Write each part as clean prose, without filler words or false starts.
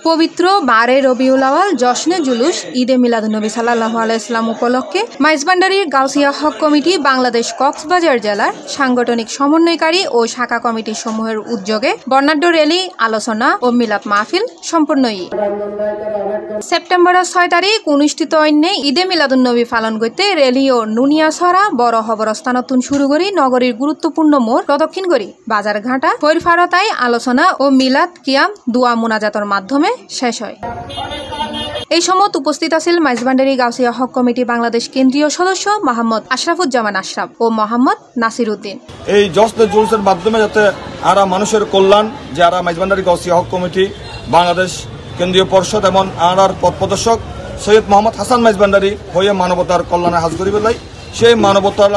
পবিত্র 12 রবিউল আওয়াল জশ্নে জুলুস ঈদে মিলাদুন্নবী সাল্লাল্লাহু আলাইহি ওয়াসাল্লাম উপলক্ষে মাইজভান্ডারির গাউসিয়া হক কমিটি বাংলাদেশ কক্সবাজার জেলার সাংগঠনিক সমন্বয়কারী ও শাখা কমিটি সমূহের উদ্যোগে বর্ণাঢ্য র্যালি, আলোচনা ও মিলাদ মাহফিল সম্পন্ন। সেপ্টেম্বরের 6 তারিখ অনুষ্ঠিত ঈদে মিলাদুন্নবী পালন করতে র্যালি ও নুনিয়াছড়া বড় খবরস্থানতুন শুরু করি নগরীর গুরুত্বপূর্ণ মোড় প্রদক্ষিণ করি বাজার ঘাটা পরিফারতায় আলোচনা ও মিলাদ কিয়াম দোয়া মুনাজাতের মাধ্যমে শেষ হয়। এই সময় উপস্থিত আছেন মাইজভান্ডারি গাউসিয়া হক কমিটি বাংলাদেশ কেন্দ্রীয় সদস্য মোহাম্মদ আশরাফুজ্জামান আশরাফ ও মোহাম্মদ নাসির উদ্দিন। এই জশ্নে জুলুসের মাধ্যমে যাতে আরা মানুষের কল্যাণ যে আরা মাইজভান্ডারি গাউসিয়া হক কমিটি বাংলাদেশ কেন্দ্রীয় পরিষদ এবং আরার পথ প্রদর্শক সৈয়দ মোহাম্মদ হাসান মাইজভান্ডারি হয়ে মানবতার কল্যাণে হাজ করিবার লাই সেই মানবতার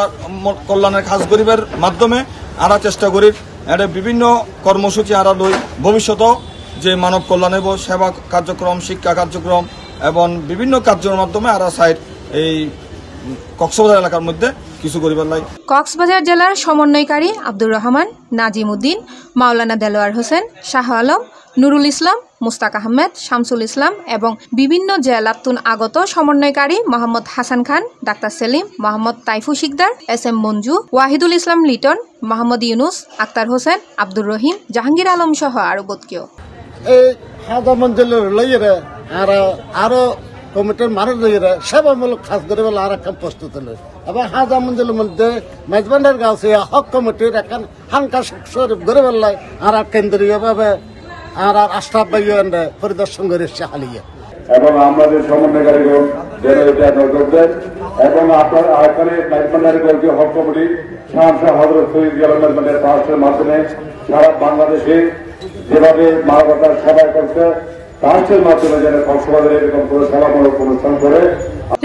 কল্যাণের হাজ করিবার মাধ্যমে আরা চেষ্টা করি এটা বিভিন্ন কর্মসূচি আরা লই ভবিষ্যতেও যে মানব কল্যাণে সেবা কার্যক্রম, শিক্ষা কার্যক্রম এবং বিভিন্ন কার্যের মাধ্যমে আরা সাইড এই কক্সবাজার এলাকার মধ্যে কিছু করিবার লাই। কক্সবাজার জেলার সমন্বয়কারী আব্দুর রহমান, নাজিম উদ্দিন, মাওলানা দেলোয়ার হোসেন, শাহ আলম, নুরুল ইসলাম, মুস্তাক আহমেদ, শামসুল ইসলাম এবং বিভিন্ন জেলাতুন আগত সমন্বয়কারী মোহাম্মদ হাসান খান, ডাক্তার সেলিম, মোহাম্মদ তাইফু শিকদার, SM মঞ্জু, ওয়াহিদুল ইসলাম লিটন, মোহাম্মদ ইউনুস, আক্তার হোসেন, আব্দুর রহিম, জাহাঙ্গীর আলম সহ আরো বদকেও এই হাজা মঞ্জিলের লইরে আরো কমিটির মারের লইরে সেবামূলক কাজ করে বলে আর একটা প্রস্তুত হলো এবং হাজা মঞ্জিলের মধ্যে মাইজভান্ডারি গাউসিয়া হক কমিটির এখন হানকা শরীফ গড়ে বললাই আর কেন্দ্রীয়ভাবে আর আশরাফ ভাই পরিদর্শন করে হালিয়ে এবং আমাদের সমন্বয়কারীগণ যেন এটা নজর দেন এবং আপনার এখানে মাইজভান্ডারি গাউসিয়া হক কমিটি শাহ হযরত সৈয়দ ইয়ালাল মাইজভান্ডারি ট্রাস্টের মাধ্যমে সারা বাংলাদেশে যেভাবে মানবতার সেবা করছে ট্রাস্টের মাধ্যমে যেন কক্সবাজারে এরকম কোনো সেবামূলক অনুষ্ঠান করে।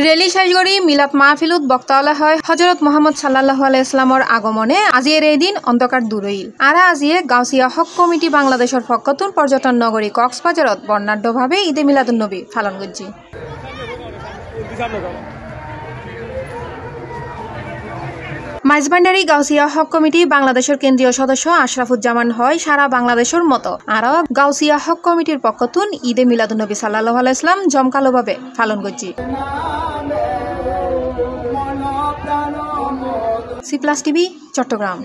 রেলি শেষগড়ি মিলাদ মাহফিলত বক্তাওয়ালা হয় হজরত মোহাম্মদ সাল্লাল্লাহু আলাইহি ইসলামর আগমনে আজিয়ের এই দিন অন্ধকার দূরইল। আরা আজিয়ে গাউসিয়া হক কমিটি বাংলাদেশের পক্ষতুন পর্যটন নগরী কক্সবাজারত বর্ণাঢ্যভাবে ঈদে মিলাদুন্নবী পালন করছি। মাইজভান্ডারি গাউসিয়া হক কমিটি বাংলাদেশের কেন্দ্রীয় সদস্য আশরাফুজ্জামান হয় সারা বাংলাদেশের মতো আরও গাউসিয়া হক কমিটির পক্ষতুন ঈদে মিলাদুন্নবী সাল্লাল্লাহু আলাইহি ইসলাম জমকালোভাবে পালন করছি। C+ TV Chittagong.